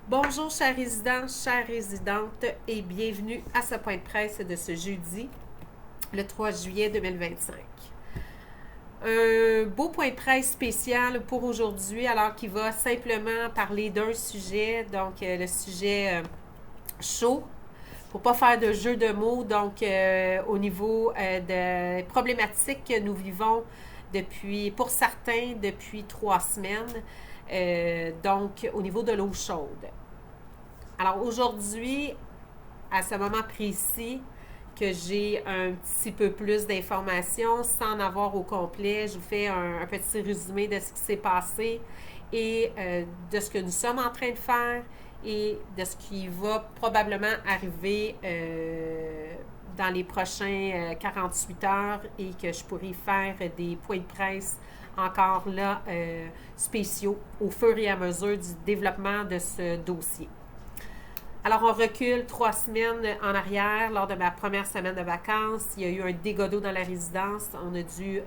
Bonjour chers résidents, chères résidentes et bienvenue à ce point de presse de ce jeudi, le 3 juillet 2025. Un beau point de presse spécial pour aujourd'hui alors qu'il va simplement parler d'un sujet, donc le sujet chaud, pour pas faire de jeu de mots, donc au niveau de problématiques que nous vivons pour certains, depuis 3 semaines, donc au niveau de l'eau chaude. Alors aujourd'hui, à ce moment précis, que j'ai un petit peu plus d'informations sans en avoir au complet, je vous fais un petit résumé de ce qui s'est passé et de ce que nous sommes en train de faire et de ce qui va probablement arriver dans les prochains 48 heures et que je pourrai faire des points de presse encore là spéciaux au fur et à mesure du développement de ce dossier. Alors, on recule 3 semaines en arrière. Lors de ma première semaine de vacances, il y a eu un dégât d'eau dans la résidence. On a dû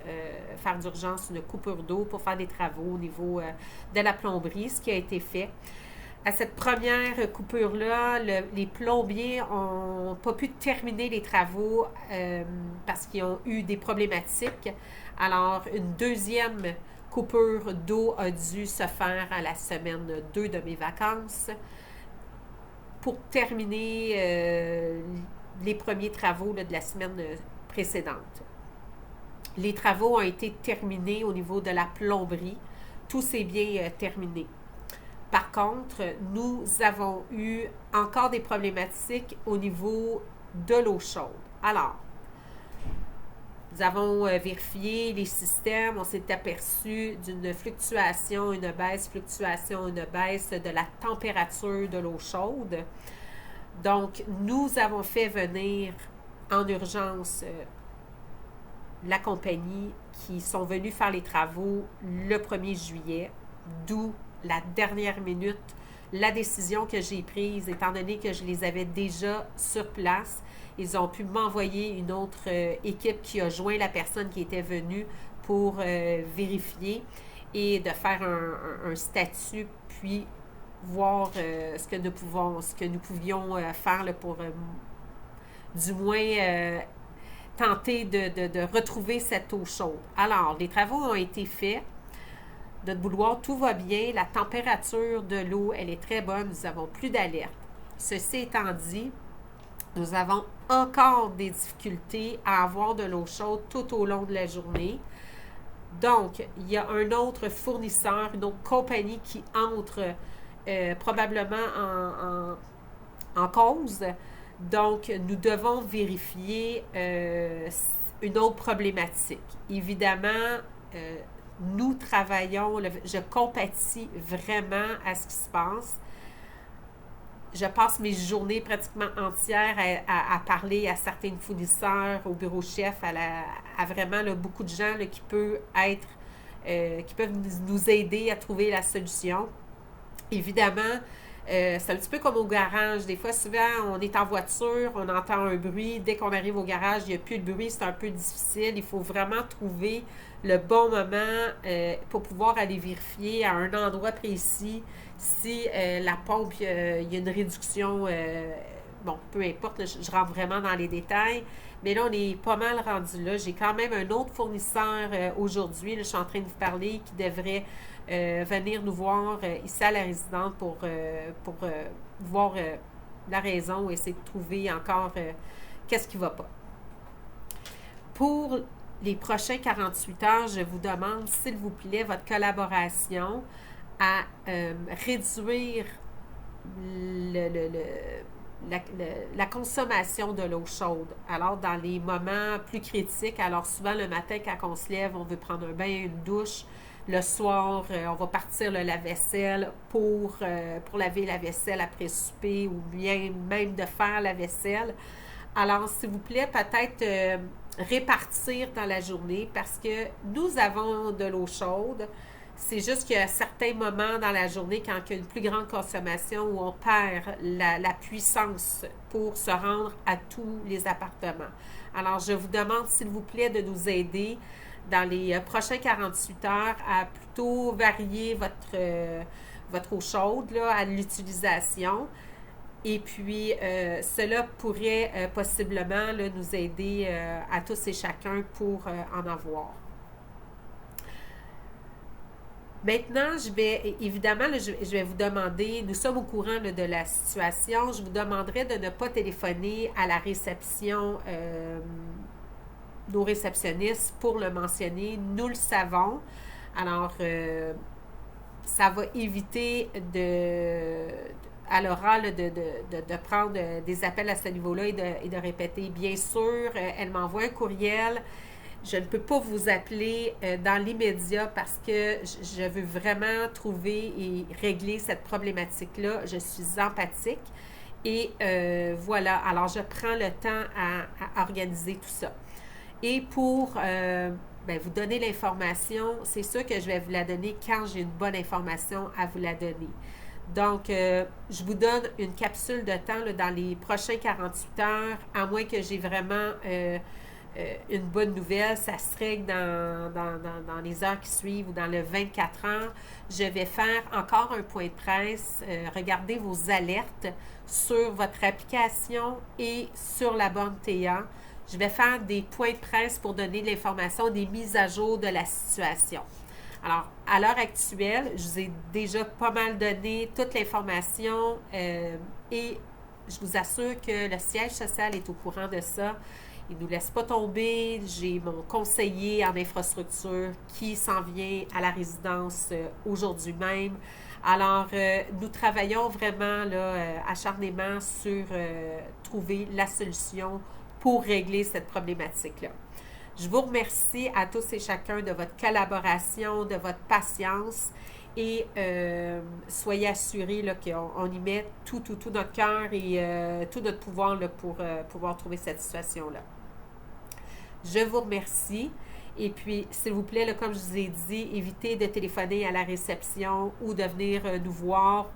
faire d'urgence une coupure d'eau pour faire des travaux au niveau de la plomberie, ce qui a été fait. À cette première coupure-là, les plombiers n'ont pas pu terminer les travaux parce qu'ils ont eu des problématiques. Alors, une deuxième coupure d'eau a dû se faire à la semaine 2 de mes vacances pour terminer les premiers travaux là, de la semaine précédente. Les travaux ont été terminés au niveau de la plomberie. Tout s'est bien terminé. Par contre, nous avons eu encore des problématiques au niveau de l'eau chaude. Alors, nous avons vérifié les systèmes, on s'est aperçu d'une fluctuation, une baisse de la température de l'eau chaude. Donc, nous avons fait venir en urgence la compagnie qui sont venus faire les travaux le 1er juillet, d'où la dernière minute, la décision que j'ai prise, étant donné que je les avais déjà sur place. Ils ont pu m'envoyer une autre équipe qui a joint la personne qui était venue pour vérifier et de faire un statut, puis voir ce que nous pouvions faire là, pour du moins tenter de retrouver cette eau chaude. Alors, les travaux ont été faits. Notre bouilloire, tout va bien. La température de l'eau, elle est très bonne. Nous n'avons plus d'alerte. Ceci étant dit, nous avons encore des difficultés à avoir de l'eau chaude tout au long de la journée. Donc, il y a un autre fournisseur, une autre compagnie qui entre probablement en cause. Donc, nous devons vérifier une autre problématique. Évidemment, nous travaillons, je compatis vraiment à ce qui se passe. Je passe mes journées pratiquement entières à parler à certains fournisseurs, au bureau chef, à vraiment là, beaucoup de gens là, qui peuvent nous aider à trouver la solution. Évidemment, c'est un petit peu comme au garage. Des fois, souvent, on est en voiture, on entend un bruit. Dès qu'on arrive au garage, il n'y a plus de bruit, c'est un peu difficile. Il faut vraiment trouver le bon moment pour pouvoir aller vérifier à un endroit précis si la pompe, il y a une réduction. Bon, peu importe, là, je rentre vraiment dans les détails. Mais là, on est pas mal rendu là. J'ai quand même un autre fournisseur aujourd'hui, là, je suis en train de vous parler, qui devrait venir nous voir ici à la résidence pour voir la raison et essayer de trouver encore qu'est-ce qui ne va pas. Pour les prochains 48 heures, je vous demande, s'il vous plaît, votre collaboration à réduire la consommation de l'eau chaude. Alors, dans les moments plus critiques, alors souvent le matin, quand on se lève, on veut prendre un bain, une douche. Le soir, on va partir le lave-vaisselle pour laver la vaisselle après souper ou bien même de faire la vaisselle. Alors, s'il vous plaît, peut-être répartir dans la journée parce que nous avons de l'eau chaude. C'est juste qu'il y a certains moments dans la journée, quand il y a une plus grande consommation, où on perd la puissance pour se rendre à tous les appartements. Alors, je vous demande, s'il vous plaît, de nous aider dans les prochains 48 heures à plutôt varier votre eau chaude là, à l'utilisation. Et puis, cela pourrait possiblement là, nous aider à tous et chacun pour en avoir. Maintenant, évidemment, là, je vais vous demander, nous sommes au courant là, de la situation, je vous demanderai de ne pas téléphoner à la réception, nos réceptionnistes pour le mentionner, nous le savons. Alors, ça va éviter à l'oral de prendre des appels à ce niveau-là et de répéter. Bien sûr, elle m'envoie un courriel. Je ne peux pas vous appeler dans l'immédiat parce que je veux vraiment trouver et régler cette problématique-là. Je suis empathique et voilà. Alors, je prends le temps à organiser tout ça. Et pour vous donner l'information, c'est sûr que je vais vous la donner quand j'ai une bonne information à vous la donner. Donc, je vous donne une capsule de temps là, dans les prochains 48 heures, à moins que j'ai vraiment une bonne nouvelle. Ça serait que dans les heures qui suivent ou dans le 24 heures, je vais faire encore un point de presse. Regardez vos alertes sur votre application et sur la borne TA. Je vais faire des points de presse pour donner de l'information, des mises à jour de la situation. Alors, à l'heure actuelle, je vous ai déjà pas mal donné toute l'information et je vous assure que le siège social est au courant de ça. Il ne nous laisse pas tomber. J'ai mon conseiller en infrastructure qui s'en vient à la résidence aujourd'hui même. Alors, nous travaillons vraiment là, acharnément sur trouver la solution pour régler cette problématique-là. Je vous remercie à tous et chacun de votre collaboration, de votre patience et soyez assurés là, qu'on y met tout notre cœur et tout notre pouvoir là, pour pouvoir trouver cette situation-là. Je vous remercie. Et puis, s'il vous plaît, là, comme je vous ai dit, évitez de téléphoner à la réception ou de venir nous voir.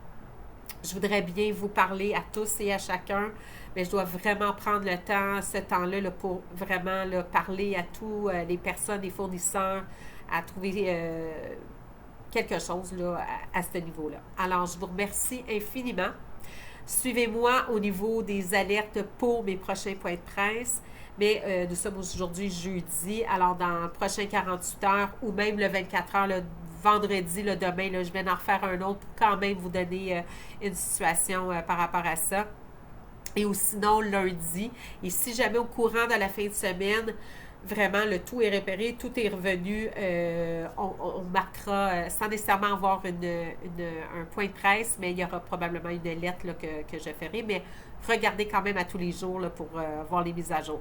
Je voudrais bien vous parler à tous et à chacun, mais je dois vraiment prendre le temps, ce temps-là, là, pour vraiment là, parler à tous les personnes, les fournisseurs, à trouver quelque chose là, à ce niveau-là. Alors, je vous remercie infiniment. Suivez-moi au niveau des alertes pour mes prochains points de presse. Mais nous sommes aujourd'hui jeudi, alors dans les prochains 48 heures ou même le 24 heures, le vendredi, le demain, là, je vais en refaire un autre pour quand même vous donner une situation par rapport à ça. Et ou sinon lundi. Et si jamais au courant de la fin de semaine, vraiment le tout est repéré, tout est revenu, on marquera sans nécessairement avoir un point de presse, mais il y aura probablement une lettre là, que je ferai. Mais regardez quand même à tous les jours là, pour voir les mises à jour.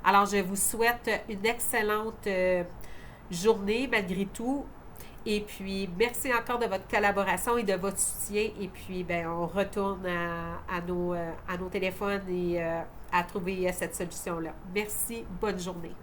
Alors, je vous souhaite une excellente journée malgré tout. Et puis, merci encore de votre collaboration et de votre soutien. Et puis, on retourne à nos téléphones et à trouver cette solution-là. Merci, bonne journée.